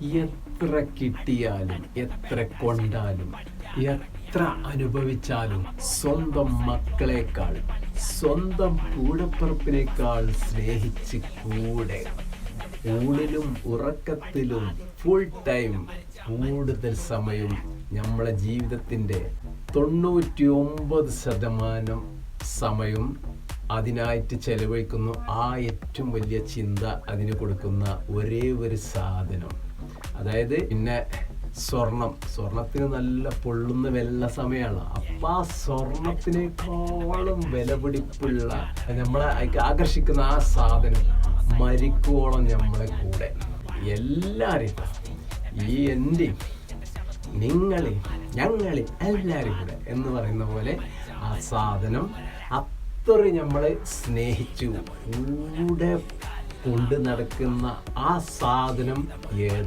എത്ര കിട്ടിയാലും എത്ര കൊണ്ടാലും എത്ര അനുഭവിച്ചാലും സ്വന്തം മക്കളെക്കാൾ സ്വന്തം കൂടപ്പിറപ്പിനേക്കാൾ സ്നേഹിച്ച് കൂടെ ഊണിലും ഉറക്കത്തിലും ഫുൾ ടൈം കൂടുതൽ സമയം നമ്മളെ ജീവിതത്തിൻ്റെ 99% സമയം അതിനായിട്ട് ചെലവഴിക്കുന്നു. ആ ഏറ്റവും വലിയ ചിന്ത അതിന് കൊടുക്കുന്ന ഒരേ ഒരു സാധനം, അതായത് പിന്നെ സ്വർണത്തിന് നല്ല പൊള്ളുന്ന വില സമയമാണ്. അപ്പം ആ സ്വർണത്തിനേക്കാളും വിലപിടിപ്പുള്ള നമ്മളെ ആകർഷിക്കുന്ന ആ സാധനം മരിക്കുവോളം നമ്മളെ കൂടെ എല്ലാവരും, ഈ എൻ്റെയും നിങ്ങളെയും ഞങ്ങളെയും എല്ലാവരും കൂടെ എന്ന് പറയുന്ന പോലെ ആ സാധനം അത്രയും നമ്മളെ സ്നേഹിച്ചു കൂടെ കൊണ്ട് നടക്കുന്ന ആ സാധനം